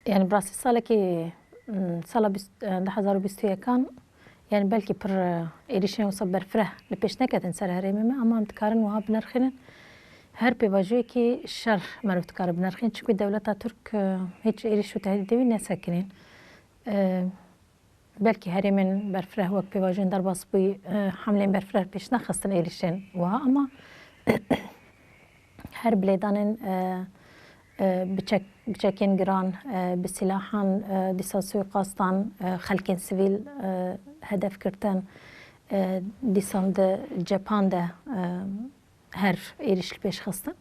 Yani براستی سالی که سال 2021 yani belki پر ایریشن و صبر فره لپیش نکردن سر هرمی ما اما امتکارن و ها بنرخینن هر پیواجوی که شر مربوط کار بنرخین چون دولت ترک هیچ ایریش و تهدید دوی نسکنین belki herimin berfreh vak pivajin der bas bu hamlen berfreh peş naxastin ایریشن و ها اما her بلدانن بچکین گران به سلاحان دیساسوی قاستان خلکین سیویل هدف کردن دیسان ده جپان ده هر ایریشل پیش خستن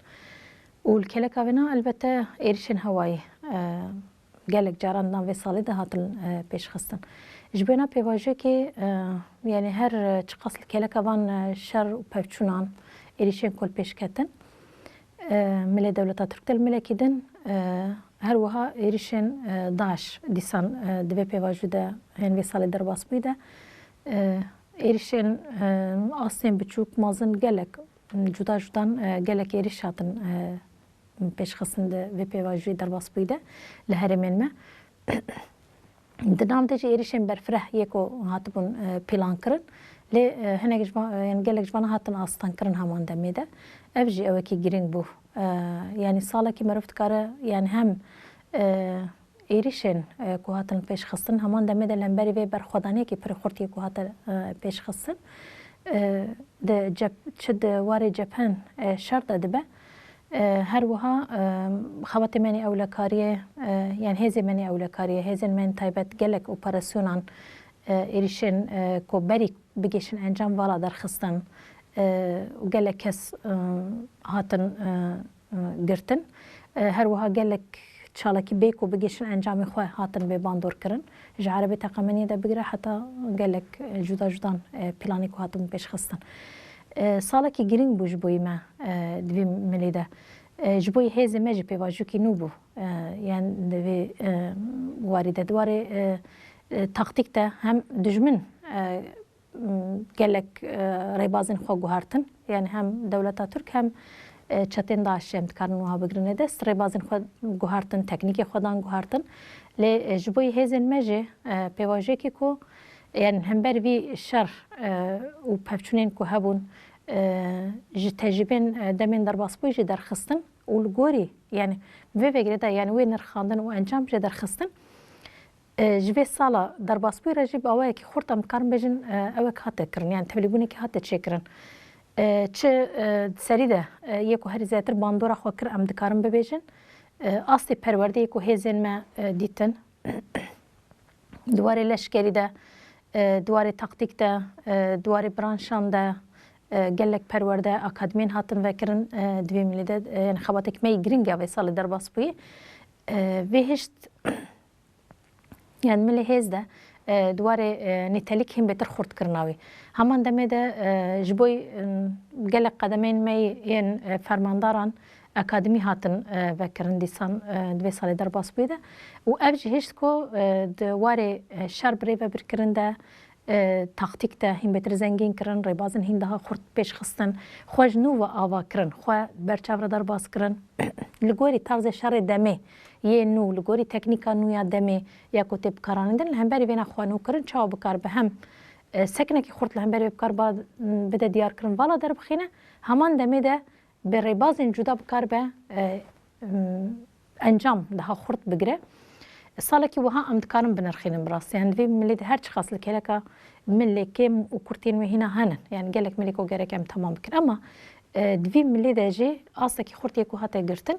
و الکلک آوینا البته ایریشن هوایی گلک جاراندان و سالی ده هاتل پیش خستن جبینا پیواجه که یعنی هر چقاس الکلک آوان شر و پفچونان ایریشن کل پیش کتن ملی دولت ترک ملکیدن هر وها ایریشن داش دیسان دوی پیواجوده هنوی سالی در باس بیده ایریشن آسین بچوک مازن گلک جدا جدان گلک ایریش هاتن پیش خستن دوی پیواجوی در باس بیده لهرمین ما دنام دیجی ایریشن برفره یکو هاتبون پیلان کرن لی هنگ یعنی گلک جوانا هاتن آستان کرن همان دمیده evji evki giring bu yani sala ki merufت kare yani hem ایریشن کوهاتن پیش خستن همان دمه دلنبری و برخودانی که پرخورتی کوهات پیش خستن ده جب چد واری جپن شرط دبه هر وها خوات منی اولکاریه yani هزی منی اولکاریه هزین من تایبت گلک اپراسیونان ایریشن کو بری بگیشن انجام والا در خستن و گلک کس هاتن گرتن هر وها گلک چالاکی بیکو بگیشن انجام خواه هاتن به باندور کرن جعربی تقامنی ده بگیره حتی گلک جدا جدان پلانی کو هاتن پیش خستن سالاکی گرینگ بو جبوی ما دوی ملی ده جبوی هزی مجی پیواجو کی نو بو yani دوی وارده دواره تاکتیک ده hem دجمن gelek rebazin xo guhartin yani hem devleta Türk hem çetin daş emtkarın wa bigrine dest rebazin xo guhartin tekniki xodan guhartin le jboy hezin meje pevaje ki ko yani hem ber vi şer u pevçunin ko habun ji tecrüben demin derbasboy ji derxistin ul gori yani ve vegrede yani ve nirxandin u encam ji derxistin جوی سالا در باسپوی رجیب آوایی که خورتم کارم بجن اوک هاته کرن یعنی تبلیبونی که هاته چه کرن چه سری ده یکو هر زیادر باندورا خوا کر ام دکارم ببیجن اصلی پرورده یکو هیزین ما دیتن دواره لشکری ده دواره تاکتیک ده دواره برانشان ده گلک پرورده اکادمین هاتن وکرن دوی ملی ده یعنی خواتک می گرینگ اوی سالا در باسپوی و هشت yani mili hezde duvarı nitelik hem beter xort kırnavi. Haman deme de jboy gelek kademeyn mey yen fermandaran akademi hatın vekirin disan dve sali der bas buydu. U evci hiç ko duvarı şerbre ve bir kirinde taktik de hem beter zengin kirin rebazın hem daha xort peş xıstan xoj nu ve ava kirin xo berçavre der bas kirin ligori tarz şer deme یه نو لگوری تکنیکا نویا دمی یا کتب کارانندن همبری وینا خوانو کرن چاو بکار به هم سکنه کی خورد همبری بکار با بده دیار کرن والا در بخینه همان دمی ده به ریبازین جدا بکار به انجام ده خورد بگیره ساله کی وها امتکارم بنرخینم براست یعنی وی ملی هر چی خاص لکلکا ملی کم و کورتین و هینا هنن یعنی گلک ملی کو گرکم تمام بکن اما دوی ملی ده جی آسا کی خورد یکو هاته گرتن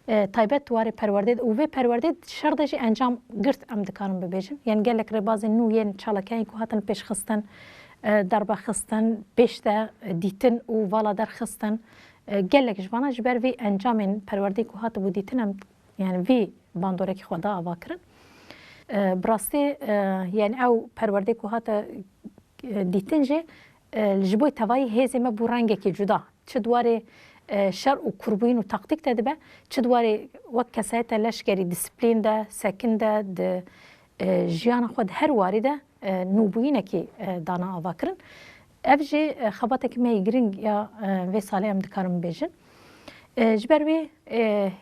تایبت واری پرورده و وی پرورده شردشی انجام گرت ام دکارم ببیجن یعنی گلک رباز نو ین چالکای کو هاتن پیش خستن دربا خستن پیش ده دیتن و والا در خستن گلک جوانا جبر وی انجامین پرورده کو هات بو دیتن yani وی باندوره کی خدا آوا کرن براستی yani او پرورده کو هات دیتن جه جبوی توای هزمه بو رنگ کی جدا چه دواره شر و کربوین و تاکتیک ده به چه دواره وقت کسایت لشکری دیسپلین ده سکن ده جیان خود هر وارده نوبوینه کی دانا آوا کرن evji xabatek me giring ya vesaile em dikarim bejin جبر وی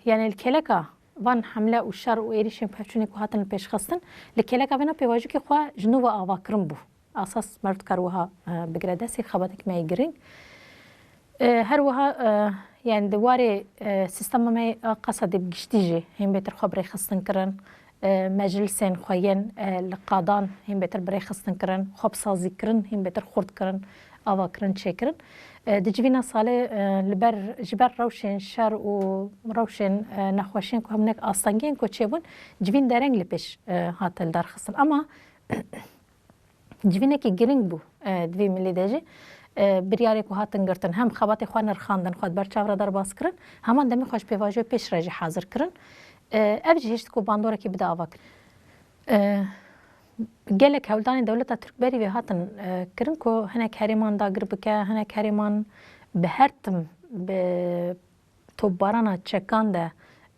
یعنی الکلکا وان حمله و شر و ایریشن پفچونی که هاتن پیش خستن لکلک اونا پیواجو که خواه جنوب آوا کرن بو اساس مرد کروها بگرده سی خباتک می گرینگ هر وها يعني دواري سيستم ما قصد بجشتيجي هم بيتر خبري خستن كرن مجلسين خوين القادان هم بيتر بري خستن كرن خب سازي كرن هم بيتر خورد كرن آوا كرن شكرن دجوینا ساله لبر جبر روشن شر و روشن نخوشین که همونک آستانگین که چه بون جوین درنگ لپش هاتل در خستن اما جوینه که گرینگ بو دوی ملی دیجی بریاری که هاتن گرتن هم خبات خوان رخاندن خود بر چاور در باز کرن همان دمی خوش پیواجو پیش رجی حاضر کرن اوجی هشت که باندوره که بده آوا کرن gelek hevldanê dewleta Tirkberî vê hatin kirin ku hinek herêman dagir bike, hinek herêman bi her tim bi topbarana çekan de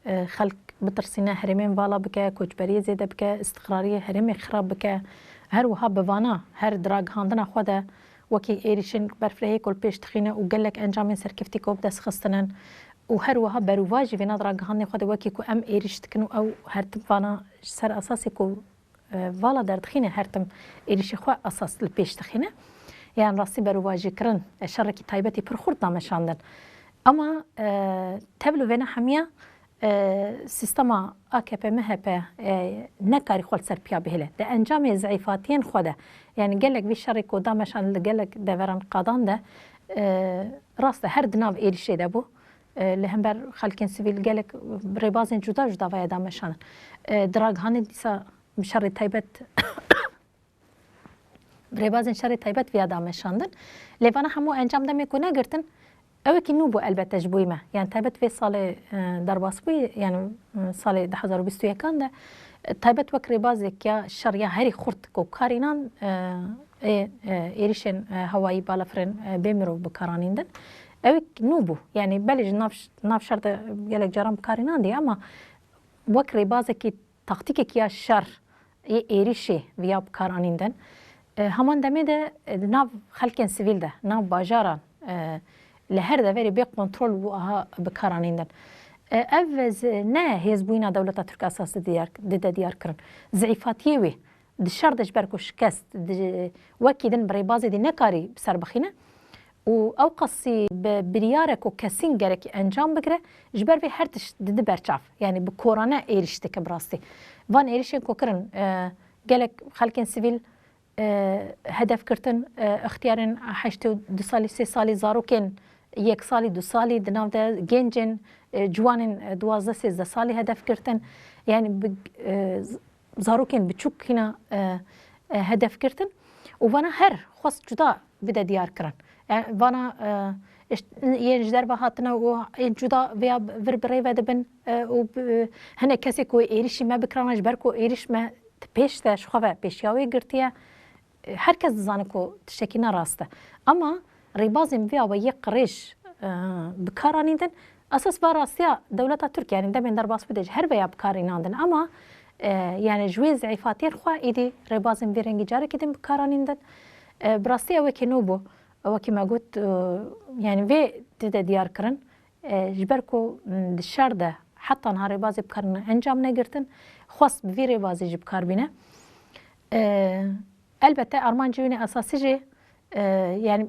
xelk bitirsîne herêmên vala bike, koçberiyê zêde bike, istiqrariyê herêmê xirab bike, her wiha bi vana her diragihandina xwe de wekî êrişên berfirehê ku pêş dixîne û gelek encamên serkeftî ku bi dest xistinin û her wiha berûva jî vêna diragihandê xwe de wekî ku em êriş dikin û ew her tim vana ji ser esasê ku والا دردخینه هر تم ایریش خو اساس لپیش دخینه یعنی راستی برواجی کرن شرکی تایبتی پر خورد نامشاندن اما تبلو وینا همیه سیستما AKP MHP نکاری خود سر پیا بهله ده انجام ضعیفاتین خوده یعنی گلک وی شرک و دامشان گلک دوران قادان ده راست هر دناو ایریشه ده بو لهم بر خلکن سیویل گلک ربازین جدا جدا ویا دامشان دراگ هانی دیسا شر تایبت بربازن شر تایبت ویا دامشاندن لیوانا همو انجام دمی کو نگرتن او کی نو بو البته جبوی ما یعنی تایبت وی سال درباس بو یعنی سال 2021 ده تایبت وک ربازه کیا شر یا هری خورد کو کارینان ایریشن هوایی بالافرن بمرو بکارانیندن او نو بو یعنی بلج ناف شرط گلک جرام کارینان دی اما وک ربازه کی تاکتیک کیا شر ایریشی ویا بکارانیندن همان دمی ده ناو خلکن سیویل ده ناو باجاران لهر ده وری بی کنترل و آها بکارانیندن اوز نه هیزبوینا دولتا ترک اساس دیار کرن ضعیفاتیه وی دشار دش برکو شکست وکی دن برای بازی دی نکاری بسر بخینه و او قصی بریارک و کسین گرک انجام بگره جبر وی هر تش دیده برچاف یعنی به کورانه ایریشته که براستی وان ایریشن کو کرن گلک خلکن سیویل هدف کرتن اختیارن 82 سالی 3 سالی زاروکن 1 سالی 2 سالی دناو ده گنجن جوانن 12 13 سالی هدف کرتن یعنی زاروکن بچوک هنا هدف کرتن و وانا هر خواست جدا بده دیار کرن yani bana yeniler bahatına o juda veya verbere ve debin o hani kesi ko erişime bikranaj berko erişme peşte şu hava peşyavi girtiye herkes zanı ko tişekine rastı ama ribazim veya ve yekriş bikaraniden asas var asya devleta Türk yani demin darbas bedej her veya bikarinandın ama yani jwe zayıfatiyet xwa idi ribazim verengi jare kidim bikaraniden brastiya ve kenobo وكي ما قلت يعني في تدا ديار كرن جبركو الشهر ده حتى نهار بازي بكرن انجام نگرتن خاص بفيري بازي جب كاربينه البته ارمان جويني اساسي جي يعني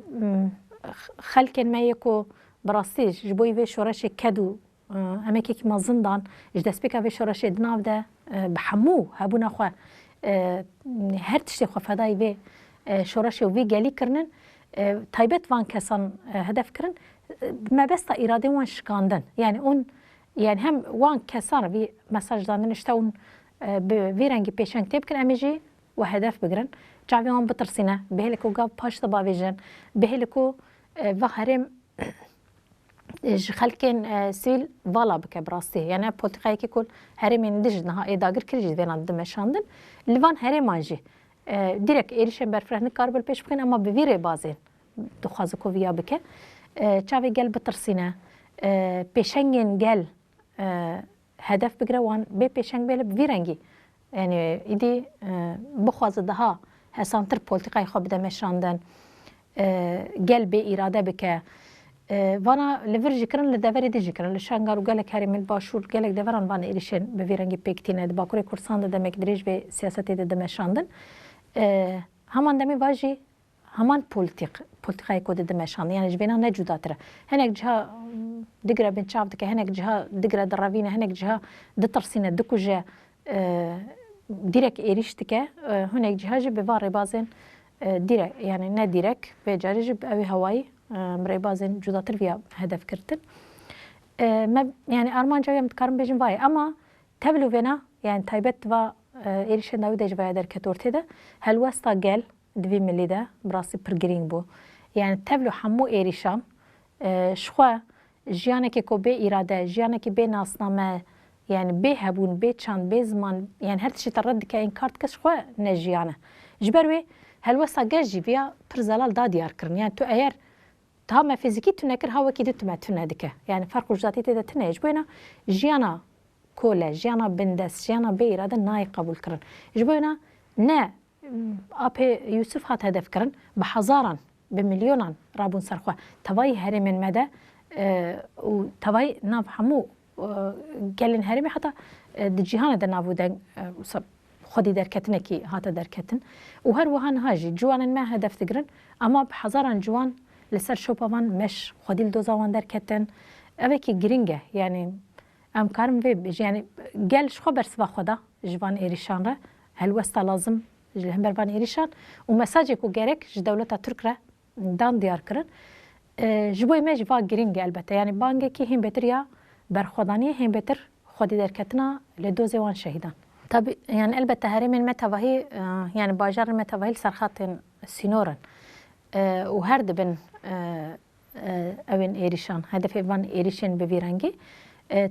خلكن ما يكو براستيج جبوي في شورش كدو اماكي كي ما زندان جدسبيكا في شورش دناف ده بحمو هبونا خو هر تشتي خو فداي في شورش وفي جالي كرنن تایبت وان کسان هدف کرن ما بس تا اراده وان شکاندن یعنی اون یعنی هم وان کسان وی مساج دادن işte اون به رنگی پیشنگ تیب کن امیجی و هدف بگرن جاوی وان بترسینه بهلکو گاب پاش دبا ویژن بهلکو و هرم خلکن سیل والا بکه براستی یعنی پولیتیکایی که کل هرمین دیج نها ایداگر کریجید وینا دمشاندن لیوان هرمانجی direkt erişen berfrehni karbel peş bkin ama bi vîrê bazên dixwaze ku vîya bike çavê gel bitirsîne pêşengên gel hedef bigire wan bê pêşeng bêle bi vî rengî yani îdî bixwaze daha hesantir polîtîkayê xwe bide meşandin gel bê îrade bike وانا لور جکرن لدوری دی جکرن لشانگار و گلک هری من باشور گلک دوران وان ایریشن به ویرنگی پکتینه د باکوری کورسان ده دمک دریج به سیاستی ده دمشاندن همان دمی واجی همان پولیتیکای کود دمشاندن یعنی جبینا نه جداتره هنگ جها دیگر بین چاف دکه هنگ جها دیگر دراوینه هنگ جها دترسینه دکوجه direkt eriştike hünek cihacı bir var bazen direkt yani ne direkt ve carıcı evi havayı bazen cudatır veya hedef kırtın. Yani Armanca ve mutkarım bejim vay ama tevlu vena yani taybet ve erişen davi deci veya derket ortada helvesta gel dvi millide burası pergiring bu. Yani tevlu hamu erişan şua jiyaneke ko be irade jiyaneke be nasname yani be hebun be çan be zaman yani her şey tarad dike in kart kes şua ne jiyane. Jberwe helvesta gel jiviya pırzalal da diyar kırın. Yani tu eğer تام فیزیکی تو نکر هوا کی دت متونه دکه یعنی فرق وجداتی ته دت نه جبینا جیانا کوله جیانا بندس جیانا به اراده نای قبول کرن جبینا نه اپ یوسف هات هدف کرن به هزاران به میلیونان رابون سرخوا توای هرمن مده و توای ناف همو گلن هرمی حتی د جهان د نابودن خودی درکتنه کی هات درکتن و هر وهان هاجی جوان ما هدف تگرن اما به هزاران جوان لسر شوپاوان مش خودیل دوزاوان درکتن اوه کی گرینگه یعنی ام کارم وی یعنی گل شخو برس و خدا جوان ایریشان را هلوستا لازم هم بروان ایریشان و مساجی کو گرک ج دولت ترک را دان دیار کرن جبوی مج وا گرینگه البته یعنی بانگه کی هم بهتر یا بر خودانی هم بهتر خودی درکتنا لدوزوان شهیدان tabi yani elbette herimin metavahi yani bajar metavahil sarxatın sinorun و هر دبن اوین ایریشان هدف وان ایریشن به ویرنگی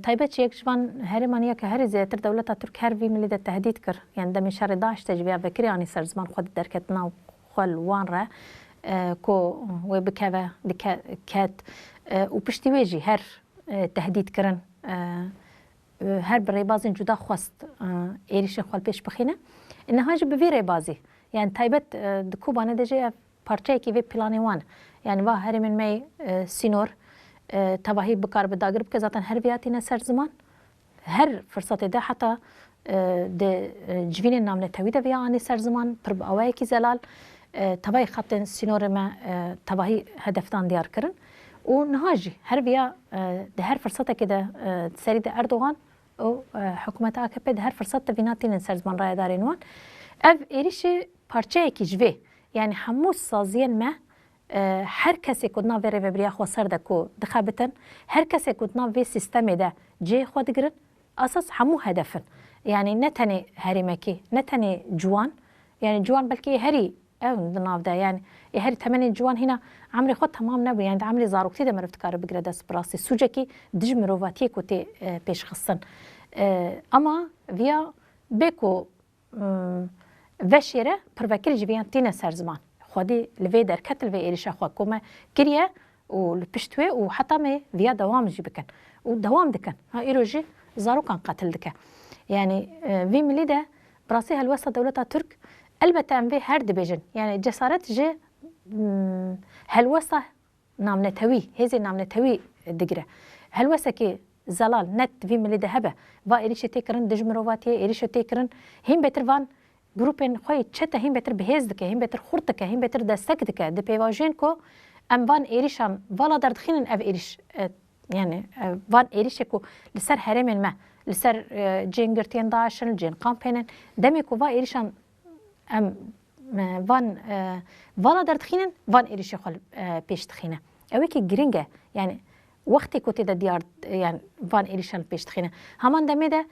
تایبت یک جوان هر مانیا که هر زیاتر دولت ترک هر وی ملی تهدید کر یعنی دم شهر داعش تجویه بکری آنی سر زمان خود درکتنا و خال وان را کو و بکوه دکات و پشتی ویجی هر تهدید کرن هر برای بازین جدا خواست ایریشن خال پیش بخینه اینها جو به ویره بازی یعنی تایبت دکوبانه دجه parçayı ki ve planı var. Yani va her min mey sinor tavahi bikar bedagir ki zaten her viyatine ser zaman her fırsatı da hatta de civinin namle tevide veya ani ser zaman per avay ki zelal tavahi hatten sinoreme tavahi hedeften diyar kırın. O nahaji her viya de her fırsatı ki de seri de Erdoğan o hükümet AKP de her fırsatta vinatinin ser zaman rayadarin var. Ev erişi parçayı ki cive yani همو سازین ما هر کسی که ناو ری و بریا خو سر دکو دخابتن هر کسی که ناو وی سیستم ده جه خود گرن اساس همو هدفن yani ne tane herimeki ne tane جوان yani جوان بلکه هری اون ناو ده yani هری تمن جوان هنا عمري خود تمام نبي يعني عمري زاروكتي ده مرفت کار بگره دست براسي سوجکی دج مروواتی کو تی پیش خصن اما ویا بکو وشیره پروکر جویان تینه سر زمان خودی لوی در کتل و ایریشه خود کومه کریه و لپشتوه و حتی می ویا دوام جی بکن و دوام دکن ها ایروجی زارو کان قتل دکه yani وی ملی ده براسی هلوستا دولتا ترک البته ام وی هر دبیجن yani cesaret جی هلوستا نامنتوی هزی نامنتوی دگره هلوستا کی زلال نت وی ملی ده هبه و ایریشه تکرن دجمرواتیه ایریشه تکرن هم بتر وان گروپن خوی چته هم بهتر بهز دکه هم بهتر خورد دکه هم بهتر دستک دکه د پیواژن کو ام وان ایریشان والا در دخینن اف ایریش yani وان ایریش کو لسر هرمن ما لسر جنگرتین داشن جن کامپنن دمی کو وا ایریشان ام وان والا در دخینن وان ایریش خل پیش دخینه اوی کی گرینگه yani وقتی کو تی دیار yani وان ایریشان پیش دخینه همان دمی ده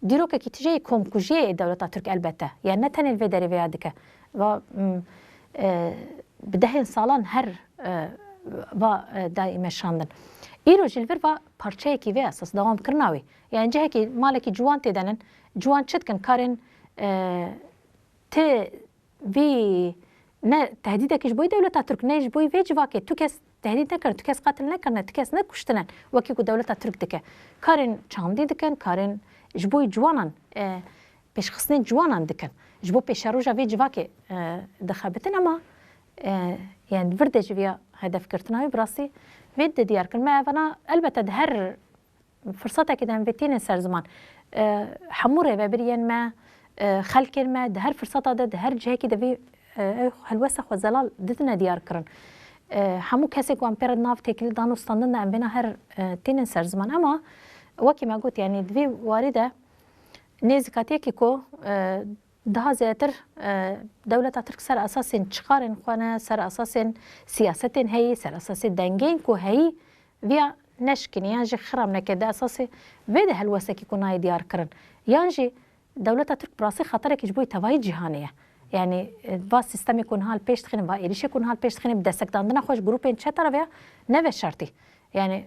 دیروکه کی تجی کمکوجی دولت ترک البته yani ne tane ve deri veya dike ve بدهن سالان هر و دائما شاندن ایرو جلور و parçaya ki ve asas devam kırnavi yani cehe ki maleki juan tedanen juan çetken karen te vi ne tehdide ki boy devlet Türk ne boy ve civake tu kes tehdit ne kar tu kes katil ne kar tu kes ne kuştanen vaki ku devlet Türk dike karen çamdi diken karen جبوی جوانان پیشخصنی جوانان دکن جبو پیشروجا وی جواکی دخابتن اما yani ورده جویا هدف کرتناوی براسی وید دیار کن ما فنا البته هر فرصت که دم ویتین سر زمان حموره و برین ما خلق ما ده هر فرصت ده هر جهه که دوی هلوسه خو زلال دتنا دیار کرن همو کسی که امپرد ناف تکلی دانو استاندن ده ام بنا هر تین سر زمان اما وکی ما گوت یعنی دوی وارده نزکاتیه که کو daha زیاتر دولت ترک سر اساس چخارن خوانه سر اساس سیاستن هی سر اساس دنگین کو هی ویا نشکنی یعنی خرام نکده اساس ویده هلوسه که کنای دیار کرن یعنی دولت ترک براسه خطره که جبوی توای جهانیه یعنی با سیستمی کن حال پیش تخنیم با ایریش کن حال پیش تخنیم دستک داندن خوش گروپین چه طرفه نه شرطی yani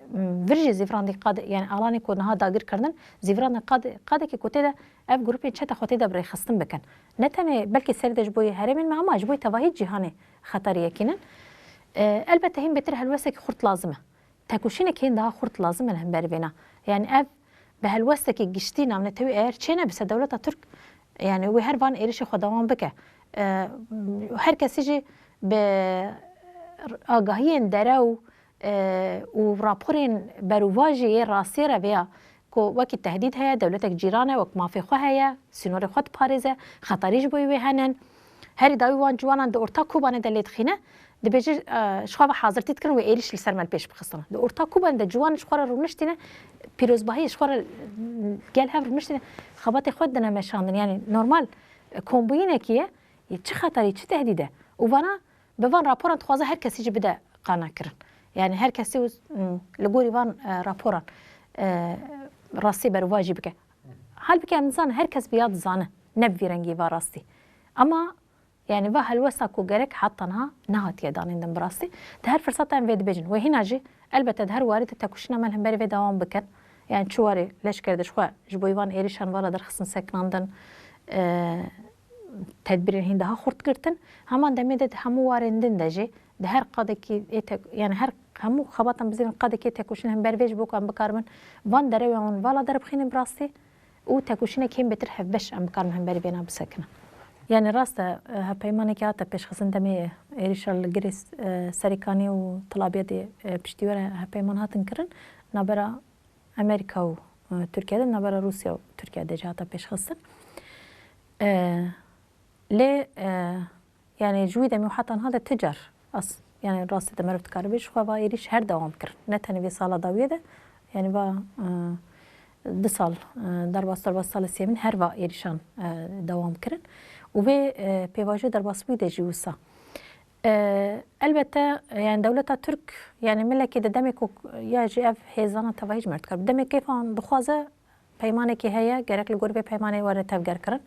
virji zivran qad yani alani ko naha dagir kardin zivran qad ki kote da ev grupê çeta xote da birê xistin bikin ne tenê belkî serê de ji bo herêmên me ama ji bo tevahî cîhanê xeteriyê kînin elbette hîn betir helwesekî xurt lazim e tekuşînek hîn daha xurt lazim e li hemberî vêna yani ev bi helwesekî giştî namne tewî eğer çêne bise dewleta Türk yani wê her van êrişê xwe dewam bike her kesî jî bi agahiyên dere و راپورين بروواجي راسي ربيا كو وكي التهديد هيا دولتك جيرانه وك ما في خو هيا سينور خد باريزه خطريج بوي وهنن هري داوي وان جوانان د اورتا كوبانه دليت خينه د بيجي شخوا حاضر تتكن و ايريش لسرمل بيش بخصنا د اورتا كوبان د جوان شخوا رونشتينه بيروز باهي شخوا قال هاف رونشتينه خبات خدنا مشاندن يعني نورمال كومبينه كيه چه خطري چه تهديده وانا بوان راپوران خوازه هر کسی جي بده قانا كرن يعني هر کسی لگوری وان راپوران راستی برواجی بکه حال بکه امزان هر کس بیاد زانه نبوی رنگی و راستی اما يعني و هلوسا کو گرک حتی نهات یدانیندن براستی ده هر فرصت هم وید بجن و هینا جی البته ده هر وارد تکوشینا مل هم بری و دوام بکن يعني چواری لش کردش خوا جبوی وان ایریشان والا در خصن سکناندن تدبیر هین ده ها خورد کرتن همان دمیده همو واردن ده جی ده هر قاده کی يعني هر همو خباتم بزين قاده کی تکوشین هم برویج بکن بکارمن وان دره وان والا در بخین براستی او تکوشینه کیم بتر هفبش ام بکارم هم بری بینا بسکنه يعني راسته هپیمانه که آتا پیش خزن دمی ایریشال گریس سریکانی و طلابیه دی پشتیوره هپیمان هاتن کرن نبرا امریکا و ترکیه ده نبرا روسیا و ترکیه ده جاتا پیش خزن لی يعني جوي دمي وحتى هذا تجار يعني راسي دمر بتكاربيش خو بايريش هر دوام كر نتني في صاله داويه ده يعني با دو سال در سال سيمن هر با ايريشان دوام كرن و به بيواجه در باسبي ده جوسا البته يعني دولة ترك يعني ملكي ده دمك يا جي اف هيزانا تواهج مرت كر دمك كيف ان بخوازه پیمانه کی هيا گرک لگور پیمانه ور تفگر کرن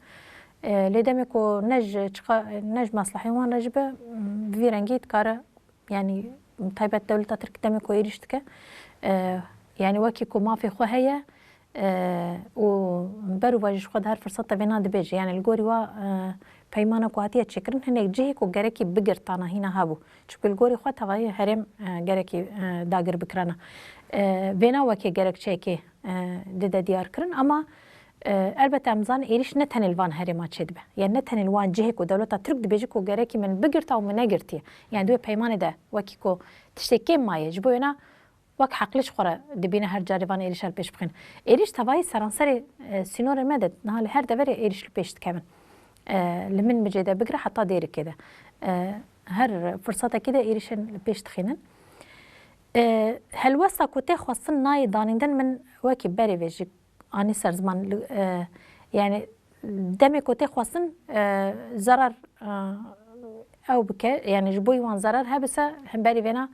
لیدم کو نج مصلحی وان رجبه ویرنگیت کاره يعني طيبة دولة ترك دمي كو إيرشتك يعني وكي كو ما في خو هيا وبرو واجش خود هر فرصة بينا دبيج يعني الجوري وا پیمانه کو هاتیه چکرن هنگ جهی کو گرکی بگر تانا هینا هابو چون الجوري خو توای هرم گرکی داگر بکرانه بينا وكي گرک چکی دده دیار کرن اما البته امزان ایریش نتن الوان هرما چید به يعني نتن الوان جهه کو دولت ترک دبیج کو گرکی من بگرتا و من نگرتی يعني دو پیمانه ده وکی کو تشتکی مایه جبوینا وک حقلش خوره دبینه هر جاریوان ایریشال پیش بخین ایریش توای سرانسر سینور مدد نهال هر دوره ایریش پیش کمن لمن بجده بگره حتی دیر کده هر فرصت کده ایریشن پیش تخینن هلوسا کو تخواستن نای دانیندن من وکی بری ویجی آنی سرزمان يعني دمي كوتي خواصن ضرر او بك يعني جبوي وان ضرر هبسه هم بري فينا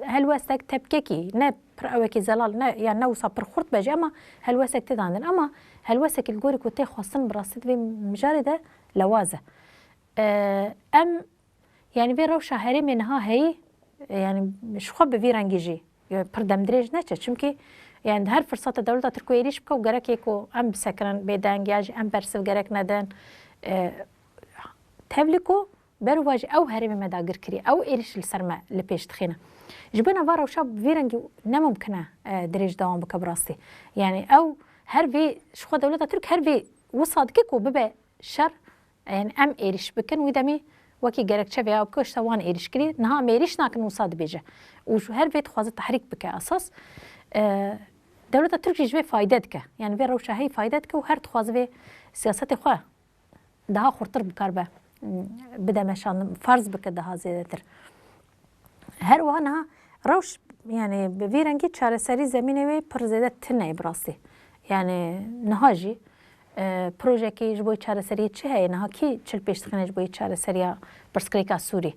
هلوسك تبكيكي نه اوكي زلال نه يعني نوصا برخورت بجي اما هلوسك تداندن اما هلوسك الجوري كوتي خواصن براست في مجارده لوازه ام يعني في روشا هري منها هي يعني مش خب في رنجي بردم دريج نچه چونكي يعني هر فرصت دولت ترکو ایریش بکو گرکی کو ام بسکرن بیدنگ یا ام برسو گرک ندن تبلیکو برواج او هرمی مداگر کری او ایریش لسرما لپیش تخینه جبنا وارو شاب ویرنگی نممکنه دریج دوام بک براستی يعني او هر في شخو دولت ترک هر في وصاد كيكو ببا شر يعني ام ایریش بکن ویدمی وکی گرکچه ویا بکشت وان ایریش کری نها میریش نکن وصاد بیجه و هر وید خوازه تحریک بکه اساس دولت ترکیه جوی فایده که یعنی وی روشهی فایده که و هر خوازه وی سیاست خواه daha خورتر بکار به بدمشان فرض بکه daha زیاده تر هر وانها روش yani به ویرنگی چاره سری زمینه وی پر زیاده تنه براستی yani نهاجی پروژه که جبوی چاره سری چه هی نه کی چل پیش تخنه جبوی چاره سری پرسکریکا سوری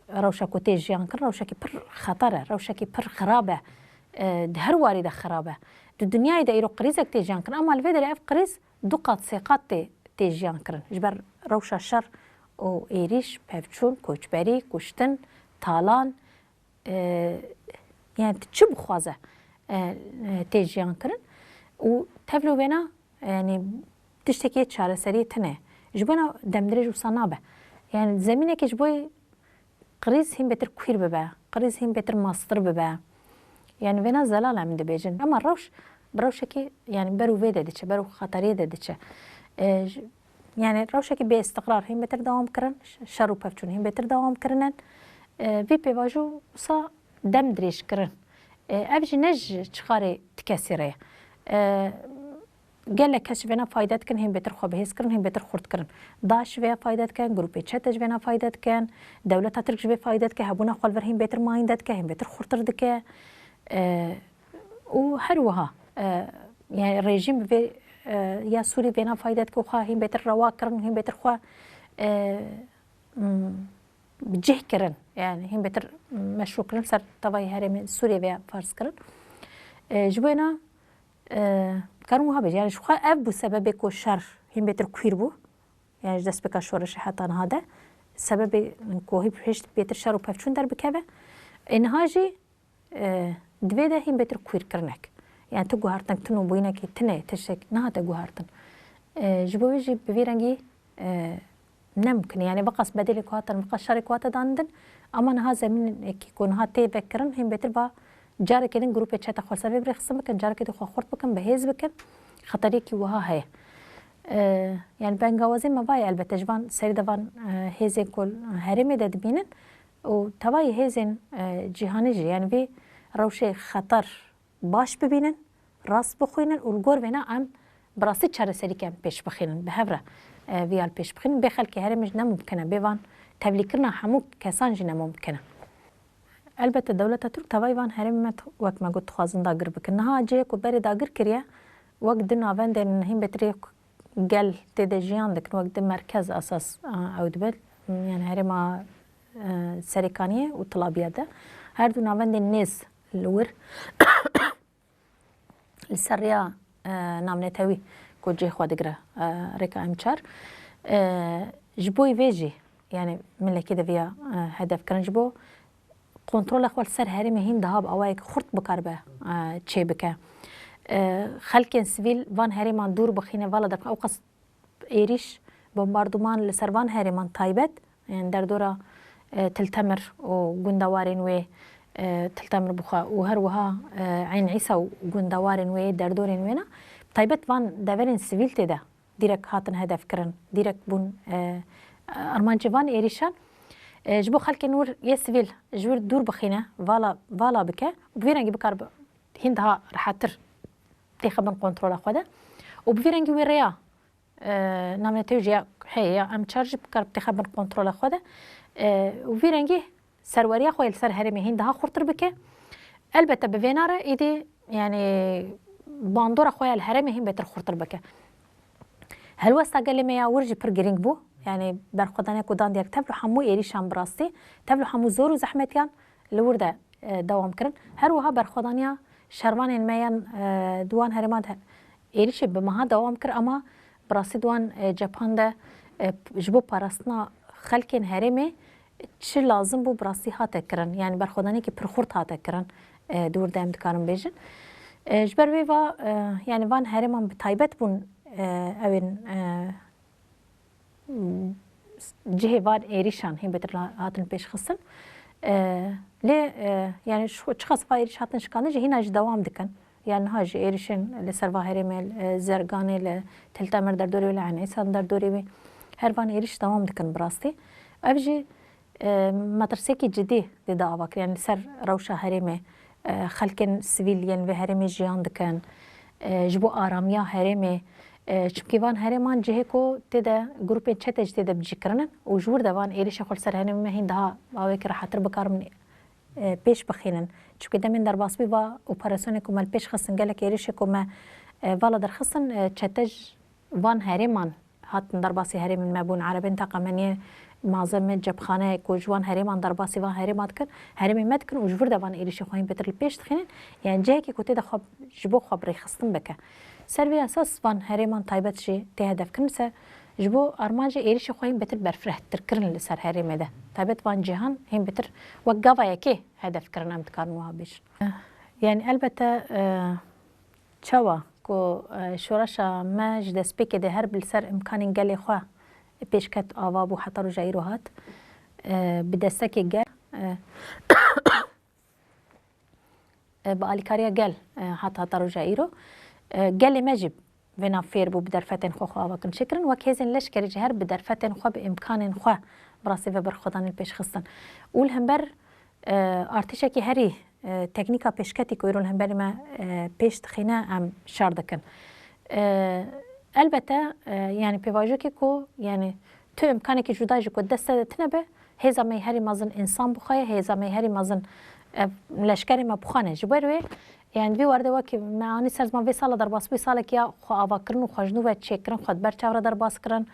روشا کوتی جیان کن روشا کی پر خطره روشا کی پر خرابه ده هر واری ده خرابه دو دنیای ده ایرو قریزه تی جیان کن اما الوی در اف قریز دو قات سیقات تی جیان کن جبر روشا شر او ایریش پفچون کوچبری کشتن تالان yani çi bixwaze tê jiyan kirin û tevlû wêna yani tiştekî çareseriyê tune ji bona demdirêj wisa nabe yani zemînekê ji bo qirîz hîn bêtir kûr bibe qirîz hîn bêtir mastir bibe yani wêna zelal em dibêjin ama rewş bi rewşekî yani ber û vê de diçe ber û xeteriyê de diçe yani rewşekî bê istiqrar hîn bêtir dewam kirin şer û pevçûn hîn bêtir dewam kirinin vê pêvajo wisa dem dirêj kirin ev jî ne ji çixarê tikesîre ye gelek kes ji vêna fayde dikin hên bêtir xwe bihêz kirin hên bêtir xurt kirin daş ji vê fayde dikin grupê çete ji vêna fayde dikin dewleta Tirk ji vê fayde dike hebûna xwe li vir hên bêtir mayînde dike hên bêtir xurtir dike û her wiha yani rejîm bi vê ya Sûrî vêna fayde dike û xwe hên bêtir rewa kirin hên bêtir xwe cih kirin yani hên bêtir meşru kirin ser tevayê herêmê Sûriyê veya farz kirin ji bo wêna karin wiha bêje yani ji xwe ev bû sebebê ku şer hên bêtir kûr bû yani ji destpêka şoreşê heta niha de sebebê ku hîst bêtir şer û pevçûn derbikeve niha jî divê de hên bêtir kûr kirinek yani tu guhartin tin û bûyinekî tune tiştek nehate guhartin ji bo wê jî bi vê rengî nemkin yani beqas bedelê ku hatan beqas şerê ku hate danîdin ama niha zemînekî ku niha tê vekirin hên bêtir ba carekê din grupê çete xwe ser vê birê xistin bikin carekê xwe xurt bikin bihêz bikin xeteriyekî wiha heye yani bengawazî me vayê elbette ji van serî de van hêzên ku herêmê de dibînin û tevayê hêzên cîhanî jî yani vê rewşê xeter baş bibînin rast bixwînin û li gor wêna em bi rastî çareserî em pêş bixînin bi hev re vîya pêş bixînin bê xelkê herêmê jî nemumkin e bê van tevlîkirina hemû kesan jî nemumkin e elbette dewleta Tirk tevayê van herêmê me wek me got dixwazin dagir bikin niha ciyê ku berê dagir kiriye wek di navendên hîn bêtirê gel tê de jiyan dikin wek di merkez esas ew dibe yani herêma Serêkaniyê û Tilabiye de her du navendên nêz li wir li ser rêya navnetewî ku cih xwe digire rêka em çar ji bo wê jî yani milekî de vêya hedef kirin ji bo kontrola xwe li ser herêmê hîn daha bi awayekî xurt bikar be çê bike xelkên sivîl van herêman dûr bixîne vala derxwe ew qas êrîş bombarduman li ser van herêman taybet yani derdora Tiltemir û gundewarên wê Tiltemir bixwe û her wiha Eyn Îsa û gundewarên wê derdorên wê ne taybet van deverên sivîl tê de dîrek hatin hedef kirin dîrek bûn armancî van êrîşan ji bo xelkên wir yê sivîl ji wir dûr bixîne vala bike bi vê rengî bikar hîn daha rehettir tê xebin kontrola xwe de û bi vê rengî wê rêya navnetewî jî heye ya em çar jî bikar tê xebin kontrola xwe de û vê rengî serweriya xwe li ser herêmê hîn daha xurtir bike elbette bi vê nare êdî yani bandora xwe ya li herêmê hîn bêtir xurtir bike helwesta gelê me ya wir jî pir girîng bû yani berxwedaniya ku dan diyek tevlû hemû êrîşan bi rastî tevlû hemû zor û zehmetiyan li wir de dewam kirin her wiha berxwedaniya şervanên me yan diwan herêman êrîşê bi meha dewam kir ama bi rastî diwan cephan de ji bo parastina xelkên herêmê çi lazim bû bi rastî hate kirin yani berxwedaniyekî pir xurt hate kirin di wir de em dikarin bêjin ji ber wê va yani van herêman bi taybet bûn evên cihê van êrîşan hîn bêtir hatin pêşxistin lê yani çi qas va êrîş hatin şikandin jî hîna jî dewam dikin yani niha jî êrîşên li ser va herêmê Zerganê li Tiltemir derdorê wê li Eyn Îsa derdorê wê هر وان ایریش دوام دکن براستی اف جی مدرسه کی جدی دیده آواکر یعنی سر روشا هرمه خلکن سیویلین و هرمه جیان دکن جبو آرامیا هرمه چونکی وان هرمان جهه کو تده گروپ چتج تده بجی کرنن و جور دوان ایریش خل سر هرمه هین ده آوه که راحتر بکارم پیش بخینن چونکی دمین در باسبی و اپراسیون کو مال پیش خستن گلک ایریش کو ما والا در خستن چتج وان هرمان هاتن در باسی هرم مبون عربین تقامنی معظم جبخانه کو جوان هرمان در باسی وان هرمات کن هرمی مد کن و جور دوان ایریش خواهیم بتر پیش تخینن یعنی جهه که کوتی ده خواب جبو خواب ری خستن بکه سروی اساس وان هرمان تایبت شی ته هدف کن سه جبو ارمانج ایریش خواهیم بتر برفره تر کرن لسر هرم ده تایبت وان جهان هم بتر وقفا یکی هدف کرن امت کارنوها بیش یعنی البته چوا کو شورشا ما جدس بک ده هر بالسر امکان گلی خو پیشکت آواب و حتی رو جایرو هات بدستک گل با آلیکاریا گل حتی رو جایرو گل مجب و نافیر بو بدرفتن خو آواکن شکرن و کهزن لش کری جهر بدرفتن خو به امکان خو براسي و برخدان پیش خستن اول هم بر ارتشا کی هری تکنیکا پیشکتی کویرون هم بر ما پیش تخینه ام شاردکن البته يعني پیواژو کی کو يعني تو امکانی که جدا جو دست تنبه هزا می هری مازن انسان بخواه هزا می هری مازن لشکری ما بخانه جبروی يعني بی ورده و که معانی سرزمان وی سال در باس بی سال که خو آوا کرن و خوشنو و چک کرن خود بر چاور در باس کرن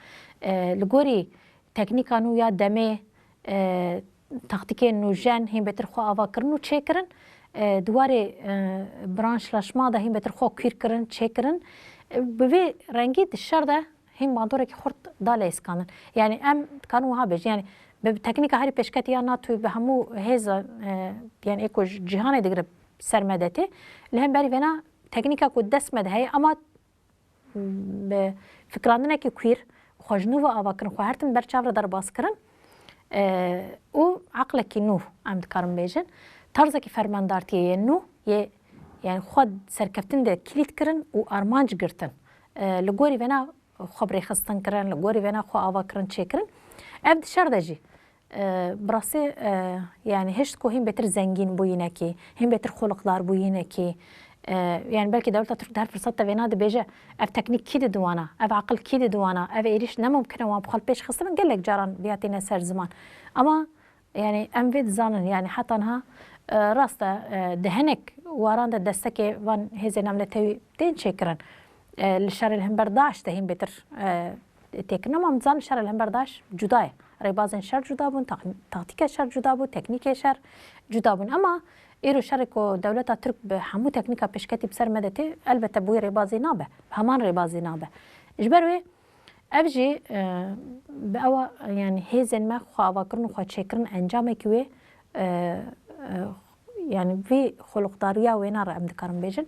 لگوری تکنیکانو یا دمه تاکتیک نوجن هم بهتر خو آوا کرن و چک کرن دواره برانش لشما ده هم بهتر خو کیر کرن چک کرن به رنگی دشار ده هم مادوره که خورد داله اسکانن یعنی ام کانو ها بج یعنی به تکنیک هری پیشکتی یا ناتو به همو هزا یعنی اکو جهان دیگر سرمدته لهم بری ونا تکنیکا کو دست مده هی اما به فکراندنه که کویر خوشنو و آوا کرن خو هرتم بر چاور در باس کرن او عقل کی نو ام دکارم بیجن طرز کی فرماندارتیه نو يعني خود سرکفتن ده کلید کرن و ارمانج گرتن لگوری ونا خبری خستن کرن لگوری ونا خو آوا کرن چه کرن اب دشار ده جی براسي يعني هشت کو هم بهتر زنگین بوینه کی هم بهتر خلقدار بوینه کی يعني بلکه دولت ترک در فرصت وینا ده بیجه اف تکنیک کی ده دوانا اف عقل کی ده دوانا اف ایریش نممکنه و بخل پیش خستن قال لك جاران بیاتینا سر زمان اما يعني ام فيد زانن يعني حتى انها راسته دهنك واران ده دستك وان هزي نملتوي تين شكرا الشر الهم برداش تهين بتر تكنا ما مزان الشر الهم برداش جداي ريبازن شر جدا بون تاكتيك شر جدا بون تكنيك شر جدا بون اما ايرو شركو دولت ترك بحمو تكنيكا بشكتي بسر مدتي البته بوي ريبازي نابه همان ريبازي نابه اجبروي افجي بأوا يعني هزن ما خوا كرن خوا شكرن انجام كوي يعني في خلقداريا وينا رأم دكارم بيجن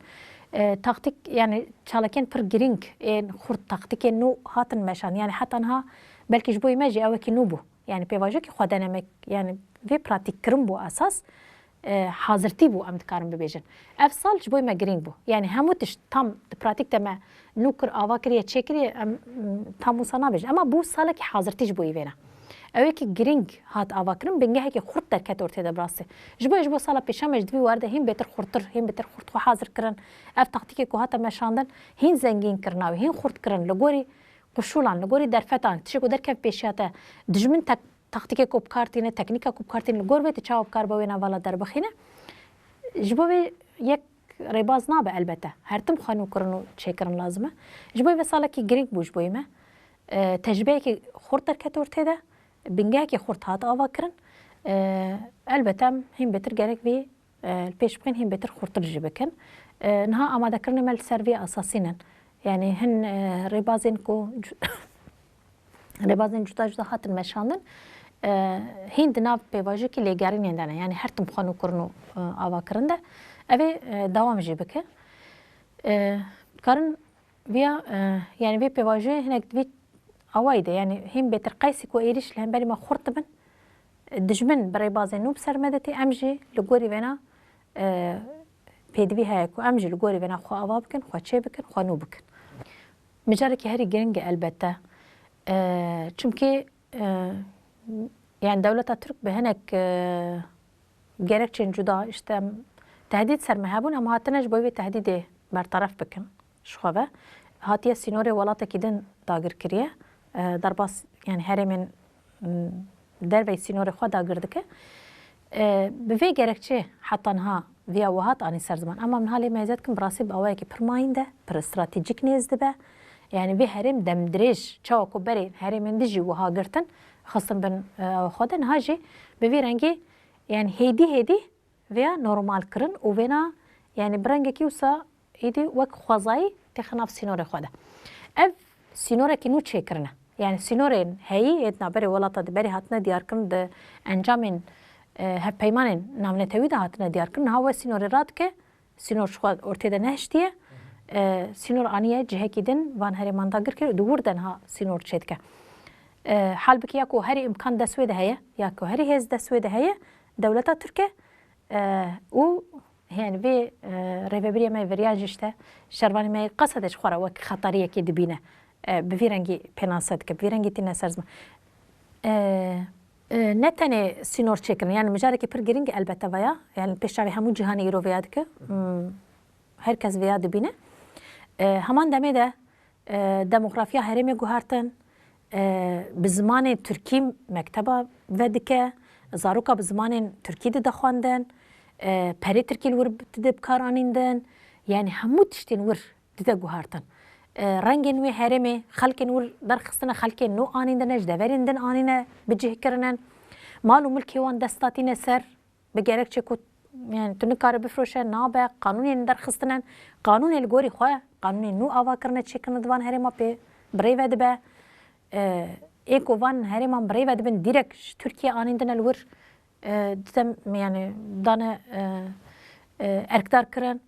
تاكتيك يعني شالكين پر جرينج ان خورد تاكتيك نو هاتن مشان يعني حتى انها بلكي جبوي ماجي او كي نوبو يعني بيواجوكي خوا ديناميك يعني في براتيك كرم بو اساس حاضرتي بو ام دكارم بيجن افصل جبوي ما جرينج بو يعني هموتش تام براتيك تما نوكر اواكريا تشيكري تامو سنا بيج اما بو سالك حاضرتي جبوي وينا اوه که گرینگ هات آواکرم بنگه که خورد در کت ارتده براسه جبو سالا پیشم جدوی وارده هم بهتر خورتر هم بهتر خورد خو حاضر کرن اف تاکتیک کو هات مشاندن هین زنگین کرناوی هین خورد کرن لگوری قشولان لگوری درفتان تشکو در کف پیشاته دجمن تاکتیک کو بکارتینه تکنیک کو بکارتینه لگور بیت چاو بکار بوینا والا در بخینه جبو یک رباز نابه البته هرتم خانو کرنو چه کرن لازمه جبو سالا کی گرینگ بوج بویمه تجربه کی خورد در کت ارتده بنگه که خورد هات آوا کرن البته هم بهتر گرک بی البیش بخین هم بهتر خورد ترجی بکن نها آماده کرن مال سروی اساسینن يعني هن ربازين کو ربازين جدا جدا هات المشاندن هين دناب بيواجه كي ليگارين يندنا يعني هر تم خانو کرنو آوا کرنده اوه دوام جی بکه کارن ویا يعني وی بيواجه هناك وی اوایده يعني هم بهتر قيسي کو ايريش لهم بالي ما خورت بن دجمن برای بازي نوب سرمدتي امجي لگوري ونا پیدوی های کو امجي لگوري ونا خو آوا بکن خو چه بکن خو نو بکن مجاره که هری گرنگ البته çünkü yani devleta Türk behenek gerekçen cuda işte tehdit serme hebun ama hatinaj boyu tehdidi bertaraf bikin şuave hatiye sinore walata kidin dagir kiriye darbas yani heremin derve sinore xwe dagir dike bi vê gerekçe hetanha via wihat anî ser ziman ama min halê me zêdkim bi rastî bi awayekî pir mayîn de pir stratejîk nêz dibe yani vê herêm demdirêj çawa ku berê herêmên dijî wiha girtin xistin bin xwe de niha jî bi vê rengî yani hêdî veya normal kirin û vêna yani bi rengekî wisa êdî wek xwezayî têxe nav sînorê xwe de ev sînorekî nû çêkirine yani sînorên heyî êdna berê welata di berê hatine diyarkirin di encamên hevpeymanên navnetewî de hatine diyarkirin niha we sînorê radike sînor xwe ortê de nehiştiye sînor aniye cihekî din van herêman dagir kir di wir de niha sînor çê dike hal bike ya ku herî imkan dest wê de heye ya ku herî hêz dest wê de heye dewleta Tirkiye û yani vê rêveberiya me veriya jî işte şervanê me qesede ji xwe re wek xetariyekê dibîne bi vî rengî pênase dike bi vî rengî tîne ser ziman ne tenê sînor çêkirin yani mijarekî pir giring elbette veya yani pêşavê hemû cîhanê îro vêya dike herkes vêya dibîne heman demê de demografiya herêmê guhartin bi zimanê Tirkî mekteba vedike zaroka bi zimanên Tirkî de dixwandin perê Tirkî li wir dide bikaranîndin yani hemû tiştên wir dide guhartin rengên wê herêmê xelkên wir derxistine xelkên nû anîndine ji deverên din anîne bicihkirinin mal û milkê wan destatîne ser bi gerekçe ku yani tu nikare bifroşe nabe qanûnên derxistinin qanûnê li gorî xwe qanûnên nû avakirine çêkirine di van herêma pê birêve dibe ê ku van herêman birêve dibin dîrek ji Tirkiye anîndine li wir yani dane erkdar kirin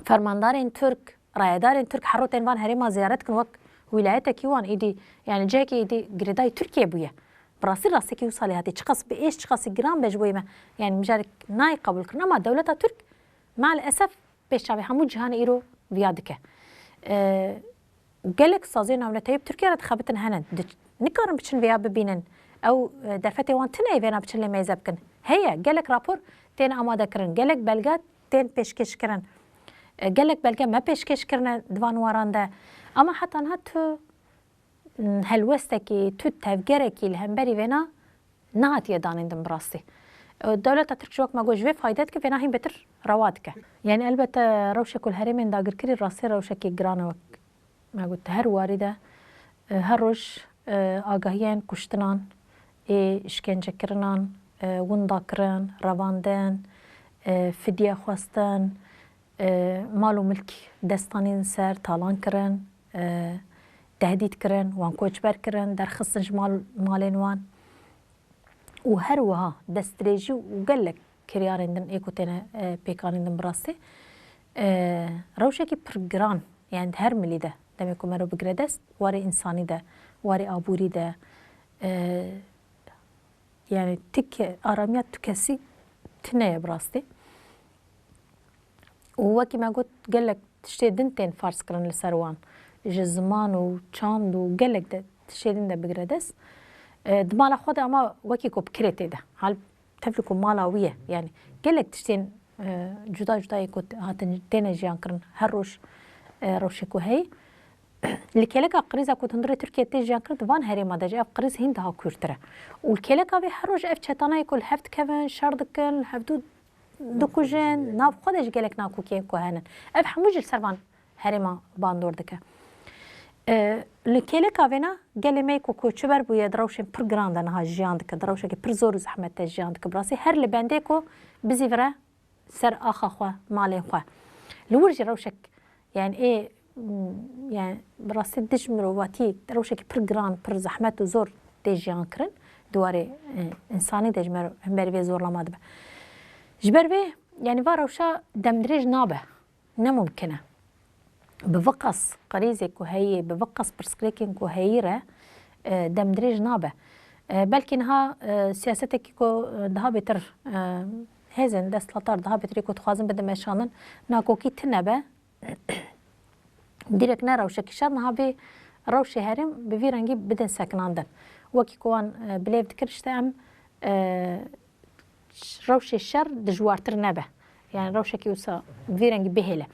fermandarên Türk rayedarên Türk her rotên van herêma ziyaret kin wek wîlayetekî wan êdî yani cihekê êdî girêdayî Tirkiye bûye bi rastî rastekî wisa lê hatî çi qas bi êş çi qasî giran be ji bo me yani mijarek nayê qebûl kirin ama dewleta Türk maalesef pêşavê hemû cîhanê îro viya dike gelek saziyên navneteyî bi Tirkiye re dixebitin hene nikarin biçin vêya bibînin ew derfetê wan tune vêna biçin lê mêze bikin heye gelek rapor tên amade kirin gelek belge tên pêşkêş kirin gelek belge me pêşkêş kirine di van waran de ama heta niha tu helwestekî tu tevgerekî li hemberî vêna nehatiye danîndin bi rastî dewleta Tirk ji wek me got ji vê fayde dike vêna hîn betir rewa dike yani elbette rewşek ku li herêmên dagirkirî rastî rewşekî giran e wek me got her warî de her roj agahiyên kuştinan ê işkencekirinan windakirin revandin fidye xwestin mal û milk destanên ser talan kirin tehdît kirin wan koçber kirin derxistin ji malên wan û her wiha destdirêjî û gelek kiryarên din ê ku têne pêkanîndin bi rastî rewşekî pir giran yani her milî de demê ku me re bigire dest warê însanî de warê aborî de yani tike aramiya tu kesî tune ye bi rastî û wekî me got gelek tiştê din tên fars kirin li ser wan ji ziman û çand û gelek de tiştê din de bigire dest di mala xwe de ama wekî ku bi kirê tê de hal tevlî ku mala wî ye yani gelek tiştên cuda cudayê ku hatin têne jiyan kirin her roj rewşek ku heye li keleka qrîza ku hundirê Tirkiye tê jiyan kir di van herêma de jî ev qrîz hîn daha kûrtir e û li keleka vê her roj ev çetanayê ku li hev dikevin şer dikin li hevdû dikujin nav xwe de ji gelek nakûkiyên ku henin ev hemû jî li ser van herêma bandor dike li keleka vêna gelê me ku koçber bûye di rewşên pir giran de niha jiyan dike di rewşekê pir zor û zehmet de jiyan dike bi rastî her li bendê ku bizîvire ser axa xwe malên xwe li wir jî rewşek yani ê yani bi rastî dij mirovatî rewşekî pir giran pir zehmet û zor tê jiyan kirin di warê însanî de ji hemberî vê zorlama dibe ji ber vê yani va rewşa demdirêj nabe nemumkin e bi vê qas qrîzê ku heye bi vê qas pirsgirêkên ku heyî re demdirêj nabe belkî niha siyasetekî ku daha bêtir hêzên desthilatar daha bêtirî ku dixwazin bidin meşanin nakokî tune be direk ne rewşekî şer niha vê روشی هرم به وی رنگی بدن سکناندن وکی کوان بلیف دکرشته ام روش شر دجوارتر نبه يعني روشه کی وسا وی رنگی بهله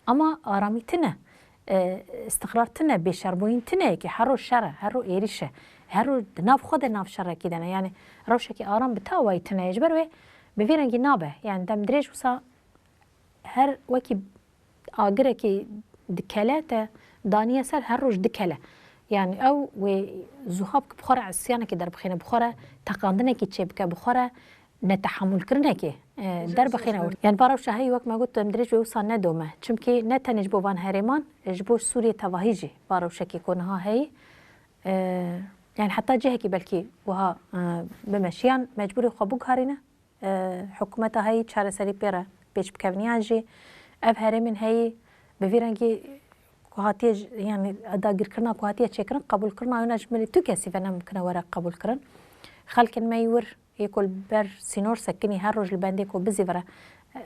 اما آرامی تنه استقرار تنه بشربوین تنه که هر رو شره هر رو ایریشه هر رو ناف خود ناف شره کیدنه يعني روشه کی آرام بتاوی تنه اجبر و به وی رنگی نابه يعني دم دريج وسا هر وکی آگره کی دکلاته دانیه سر هر روش دکله يعني او و زهاب بخوره عسیانه که در بخینه بخوره تقاندنه کی چه بکه بخوره نتحمل کرنه که در بخینه ورد يعني بارو شهی وقت ما قلت مدريج وصل ندومه چونكي نتنج بوان هرمان جبوش سوريا تواهيجي بارو شكي كونها هي يعني حتى جهكي بلكي وها بمشيان مجبوري خبوك هارينا حكومتها هي چاره سري بيرا بيش بكونياجي اف هرمن هي بفيرنگي كوهاتي يعني اداگير كرنا كوهاتي چكرن قبول كرنا ونجمل تو كسي فانا ممكن ورا قبول كرن خلق ما يور يكل بر سينور سكني هر رجل بندك وبزي ورا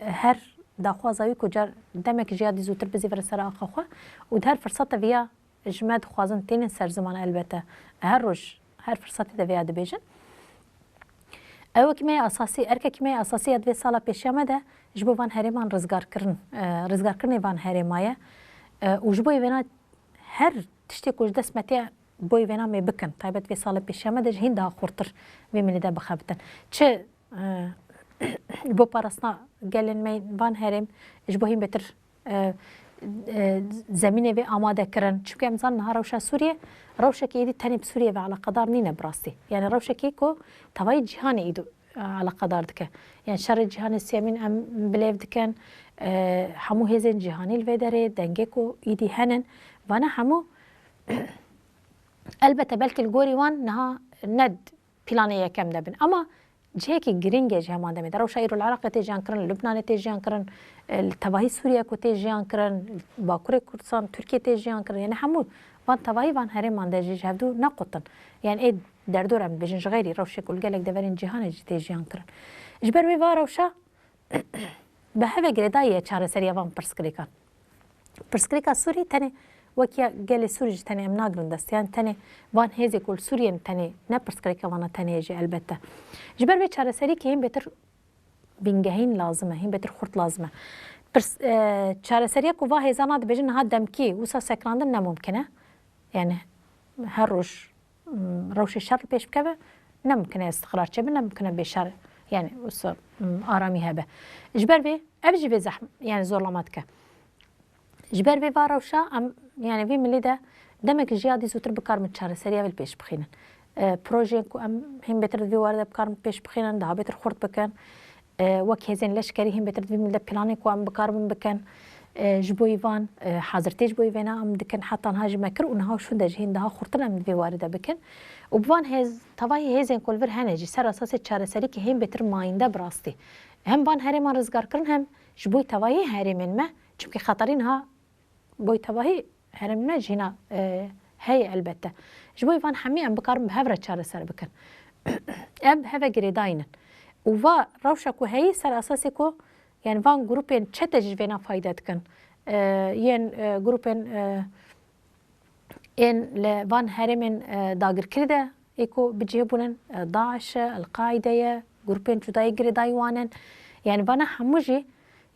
هر داخوازاوي كجار دمك جيادي زوتر بزي ورا سرا اخوه ودهر فرصه فيا جماد خوازن تين سر زمان البته هر رج هر فرصه فيا دبيجن او كمية اساسي اركه كمية اساسيه دوی سالا پیشامه ده جبو وان هرمان رزگار کرن وان هرمایه و جبو وینا هر تشتی کوج دسمتی بوی وینا می بکن تایبت وی سال پیشامه ده هین ده خورتر وی من ده بخابتن چه بو پارسنا گلن می وان هرم جبو هین بتر زمینه وی آماده کرن چون امزان نهار روشا سوریه روشا که ایدی تنی بسوریه و على قدار نینه براستی يعني روشا که کو توای جهان ایدو على قدار دکه يعني شر جهان سیامین ام بلیف دکن همو هزین جهانی الویداره دنگه کو ایدی هنن وانا همو البته بلکه الگوری وان نها ند پلانه یکم دبن اما جهكي جرينجا جهمان دمي درو شايرو العراق تيجان كرن لبنان تيجان كرن التواهي سوريا كو تيجان كرن باكوري كردستان تركيا تيجان كرن يعني همو وان تواهي وان هرم من دجيج هبدو نقطن يعني ايه دردور ام بجنج غيري روشك والقالك دفرين جهان تيجان كرن جبر وي واروشا بهذا جريدايه چاره سريا وان برسكريكان برسكريكا سوري تاني وكيا قال سوري تاني ام ناقرن دستيان تاني وان هيزي كل سوريا تاني نبرسكريكا وانا تاني يجي البته جبر بي چاره سري كي هم بتر بنگهين لازمه هم بتر خورت لازمه بس چاره سري كو واه زانات بجن ها دمكي وسا سكراندن نممكنه يعني هر روش الشر بيش بكبه نممكن استقرار چبن نممكن بشر يعني وسا آرامي هبه جبر بي ابجي بي زحم يعني زورلاماتك جبر بي واروشا ام يعني في ملي ده دمك جيادي زوتر بكار من چاره سري اول بيش بخينن بروژه کو ام هم بتر دی وارد بکار پیش بخینن ده بتر خورد بکن وک هزین لشکری هم بتر دی مل پلان کو ام بکار بکن جبو ایوان حاضر تیج بو ایوان ام دکن حتی هاج مکر اونها شو ده جهین ده خورتن ام دی وارد بکن و بوان هز توای هزین کول ور هنجی سر اساس چاره سری که هم بتر ماینده براستی هم بان هری ما رزگار کرن هم جبو توای هری من ما چون که خطرین ها بو توای هرم ما جینا هي البته جبوي فان حمي ام بكار بهفره چاره سر بكن ام هفه گريداين ووا روشكو هي سر اساسي كو يعني فان جروبين چتج فينا فايده كن ين جروبين ان لفان هرمن داغر كرده ايكو بجيبونن داعش القاعده جروبين جداي گريدايوانن يعني فانا حموجي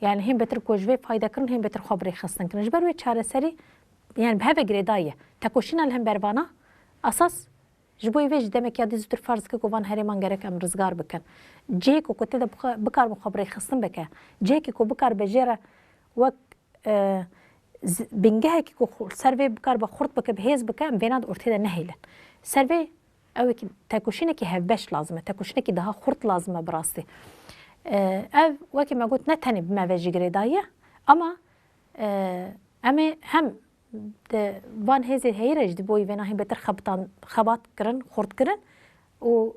يعني هم بتر كوجوي فايده كن هم بتر خبري خصن كن جبر وي چاره سري يعني بهذا جريدايه تكوشينا لهم بربانا اساس جبوي ويج دمك يا ديزتر فرض كو وان هرمان غرك ام رزگار بكن جيكو كنت بكار مخبري خصن بك جيكي كو بكار بجيره وك بنجهك كو سيرفي بكار بخرط بك بهيز بك بيناد اورتيدا نهيلا سيرفي او تكوشينا كي هبش لازمه تكوشينا كي ده خرط لازمه براستي او وكي ما قلت نتني بما ويج جريدايه اما اما هم ده وان هزي هيرج دبوي وينا هم بتر خبات كرن خورد كرن و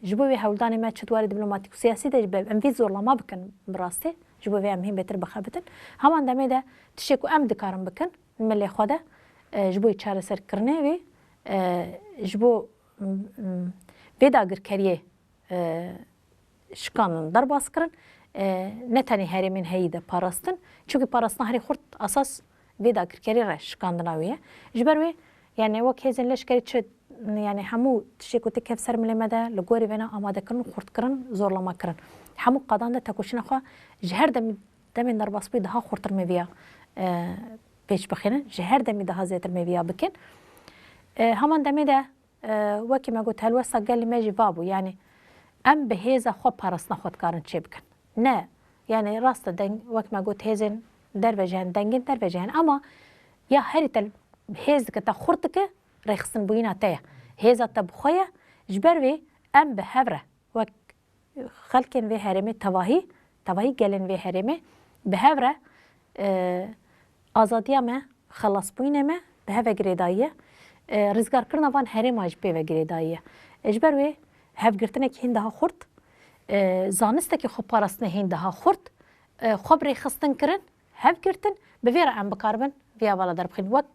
جبوي هولداني ما تشتوار دبلوماتيك وسياسي ده جبب ام في زور ما بكن براستي جبوي هم بتر بخابتن همان دمي ده تشيكو ام دكارم بكن ملي خوده جبوي چاره سر كرنه وي جبو بيداگر كريه شكانن درباس كرن نتاني هري من هيدا باراستن چونكي باراستن هري خورد اساس ویدا کرکری رش کاندناویه جبر وی يعني وەک هێزن لەشکری چ يعني هەموو تشتێک و تێک سەر ملێمەدا لە گۆری وێنە ئامادەکردن و قورتکردن زۆرلەمەکردن هەموو قاداندا تەکوشینەخوا ji her demên derbasbûyî daha xurtir mêviya pêş bixînin ji her demê daha zêtir mêviya bikin heman demê de wekî me got helwesta gelî me jî vabû yani em bi hêza xwe parastina xwe dikarin çê bikin ne yani rast e wek me got hêzên derve jî hene dengên derve jî hene ama ya herî te hêz dike te xurt dike rêxistinbûyîna te ye hêza te bi xwe ye ji ber wê em bi hev re wek xelkên vê herêmê tevahî gelên vê herêmê bi hev re azadiya me xelasbûyînê me bi hev ve girêdayî ye rizgarkirina van herêma jî pê ve girêdayî ye ji ber wê hevgirtinekî hîn daha xurt zanistekî xwe parastinê hîn daha xurt xwe bi rêxistin kirin hevgirtin bi vê re em bikaribin vêya vala derbixînin wek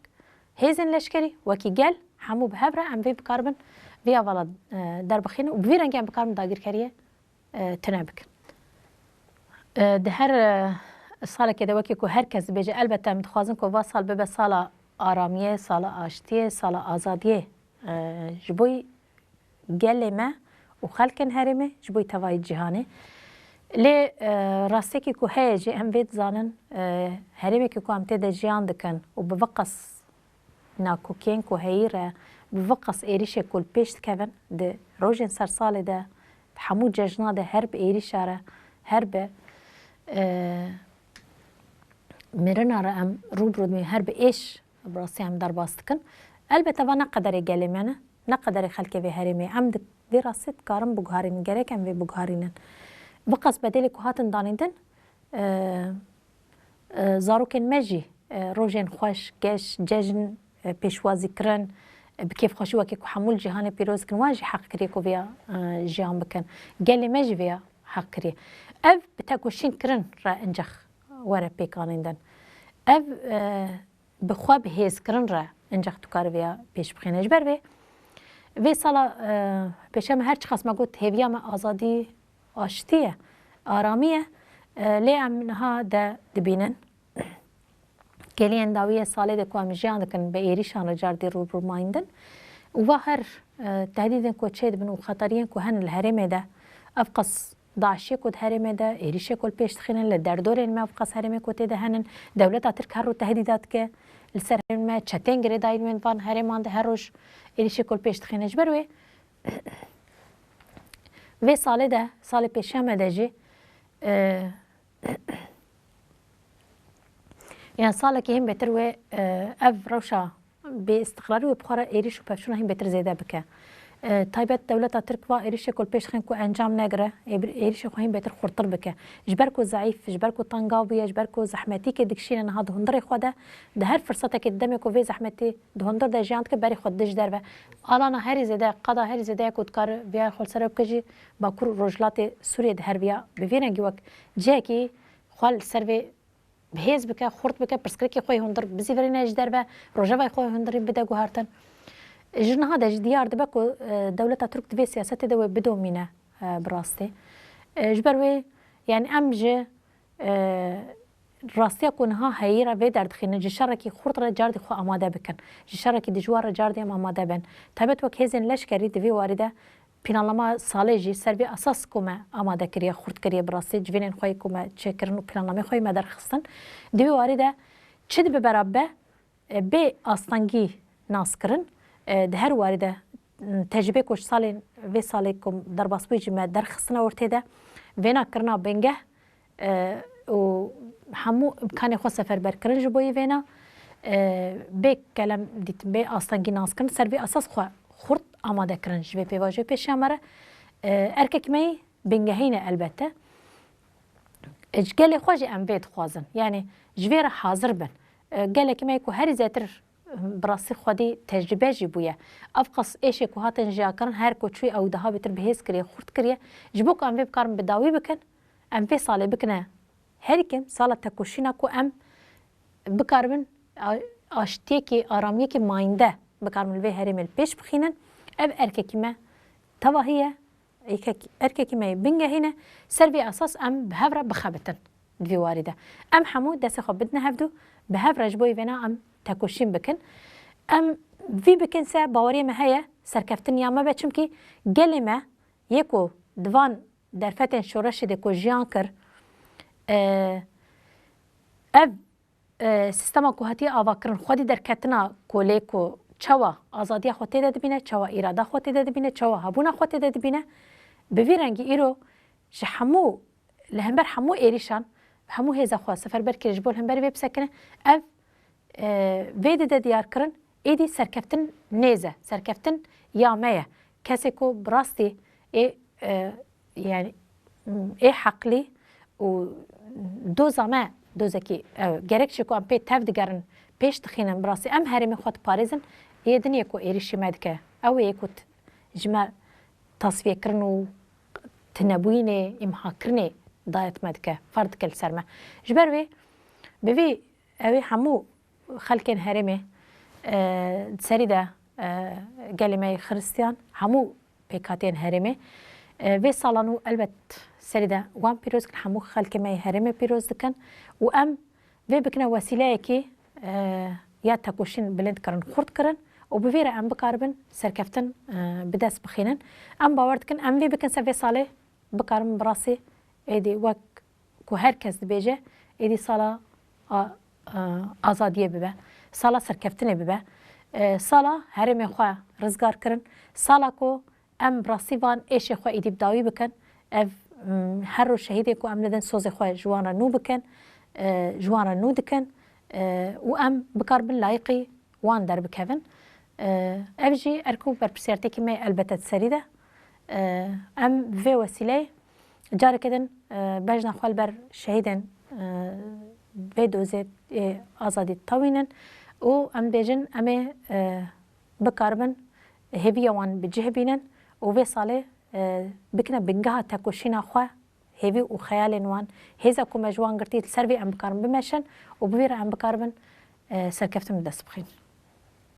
hêzên leşkerî wekî gel hemû bi hev re em vê bikaribin vêya vala derbixînin û bi vê rengî em bikaribin dagîrkeriyê tune bikin di her salekê de wekî ku herkes dibêje elbette em dixwazin ku va sal bibe sala aramiyê sala aştiyê sala azadiyê ji bo gelê me û xelkên herêmê ji bo tevahî cîhanê lê rastekî ku heye jî em vê dizanin herêmekî ku em tê de jiyan dikin û bi vê qas nakokiyên ku heyî re bi vê qas êrişê ku li pêş dikevin di rojên ser salê de hemû cejna de her bi êrişa re her bi mirina re em rûbirû dibînin her bi êş bi rastî em derbas dikin elbette va ne qederê gelê me ne ne qederê xelkê vê herêmê em vê rastî dikarin biguharînin gerek em vê biguharînin vê qas bedelê ku hatin danîndin zarokên me jî rojên xweş geş cejn pêşwazîkirin bi kêfxweşî wekî ku hemû li cîhanê pîroz dikin wan jî heq kiriye ku vêya jiyan bikin gelê me jî vêya heq kiriye ev bi tekoşînkirin re incex were pêkanîndin ev bi xwe bi hêzkirin re incex dikare vêya pêş bixîne ji ber vê vê sala pêşe me her çi qas me got hêviya me azadî aştî ye aramî ye lê em niha de dibînin geliyên dawiyê salê de ku em jiyan dikin bi êrîşan re cardê rûbirû mayîndin û va her tehdîdên ku çê dibin û xeteriyên ku hene li herêmê de ev qas daişiyê ku di herêmê de êrişê ku li pêş dixînin li derdorên me ev qas herêmê ku tê de henin dewleta Tirk her roj tehdîdat dike li ser herêmên me çetên girêdayî van herêman de her roj êrişê ku li pêş dixîne ji ber wê vê salê de salê pêşiya me de jî yani salekî hîn bêtir wê ev rewşa bê istiqrarî wê bixwara êrîş û pevçûna hîn bêtir zêde bike taybet dewleta Tirk va êrişê ku li pêş dixin ku encam negire êrişê xwe hîn bêtir xurtir bike ji ber ku zeîf ji ber ku tangav bûye ji ber ku zehmetîkê dikişîne niha di hundirê xwe de di her firsetekê di demê ku vê zehmetî di hundir de jiyan dike berê xwe dij derve alana herî zêde qada herî zêde ku dikare vêya xwe li ser bike jî Bakur Rojhilatê Sûriyê di her vêya bi vê rengî wek cihekî xwe li ser vê bihêz bike xurt bike pirsgirêkê xwe hundir bizîvirîne ji derve rojevayê xwe hundirî bide guhartin ji niha de jî diyar dibe ku dewleta Tirk di vê siyasetê de wê bidomîne bi rastî ji ber wê yani em ji rastiya ku niha heyî re vê derdixînin ji şerekî xurt re cardê xwe amade bikin ji şerekî dijwar re cardê em amade bin taybet wek hêzên leşkerî di vê warî de planlama salê jî ser vê esas ku me amade kiriye xurt kiriye bi rastî civênên xwe ku me çêkirin û planlameyê xwe me derxistin di vê warî de çi dibe berabe bê astengî naskirin di her warî de tecrübê ku salên vê salê ku derbasbûyî jî me derxistine ortê de vêna kirina bingeh û hemû imkanê xwe seferberkirin ji bo vêna bê kelem dîtin bê astengî naskirin ser vê esas xwe xurt amade kirin ji vê pêvajiyê pêşiya me re erkek me yî bingehîne elbette ji gelê xwe jî em vê dixwazin yani ji vê re hazir bin gelekî me ku herî zêtir bi rastî xwedî tecrübe jî bûye ev qas êşê ku hatin jiyakirin her ku çûyî ew daha bêtir bihêz kiriye xurt kiriye ji bo ku em vê bikarin bi dawî bikin em vê salê bikine herî kim sala tekoşîna ku em bikaribin aştiyekî aramiyekî mayînde bikaribin li vê herêmê li pêş bixînin ev erkekî me tevahî ye erkekî me bingehîne ser vê esas em bi hev re bixebitin di vê warî de em hemû destê xwe bidine hevdû bi hev re ji bo vêna em tekoşîn bikin ام وی بکن سه باوری ما هیا سرکفتن یا ما بچم که گلی ما یکو دوان در فتن شورش ده کو جیان کر اف سیستما کو هتی آوا کرن خودی در کتنا کوله کو چوا آزادی خودی داد بینه چوا اراده خودی داد بینه چوا هبونا خودی داد بینه به وی رنگی ایرو ش همو لهمبر همو ایریشان همو هزا خوا سفر بر کرج بول همبر ویب سکنه اف وید ده دیار کرن ایدی سرکفتن نیزه سرکفتن یامه کسی کو براستی yani حقلی و دوزامه دوزکی gerekçe ku am pê tev digerin pêş dixînin birasî em herêmê xwe diparêzin ê din yê ku êrişî me dike ew ê ku ji me tasfiyêkirin û tinebûyînê îmhakirinê dayet me dike far dike li ser me ji ber wê bi vî ew ê hemû xelkên herêmê serî de gelê me xiristiyan hemû pêkhatiyên herêmê vê salan û elbet serî de wan pîroz dikin hemû xelkê me herêmê pîroz dikin û em vê bikine wesîleyekî ya tekoşîn bilind kirin xurt kirin û bi vê re em bikaribin serkeftin bi dest bixînin em bawer dikin em vê bikin ser vê salê bikarin bi rasî êdî wek ku her kes dibêje êdî sala azadiyê bibe sala serkeftinê bibe sala herêmê xwe rizgar kirin sala ku em bi rasî van êşê xwe êdî bi dawî bikin ev her roj şehîdê ku em didin sozê xwe ji wan re nû bikin ji wan re nû dikin û em bikaribin layıqî wan derbikevin ev jî erkû berpirsiyartekî me elbette serî de em vê wesîleyê carekê din bejna xwe li ber şehîdên vê dozê azadî tewînin û em bêjin em ê bikaribin hêviya wan bicihbînin û vê salê bikine bingeha tekoşîna xwe hêvî û xeyalên wan hêza ku me ji wan girtî li ser vê em bikarin bimeşin û bi vê re em bikaribin serkeftin bi dest bixîn.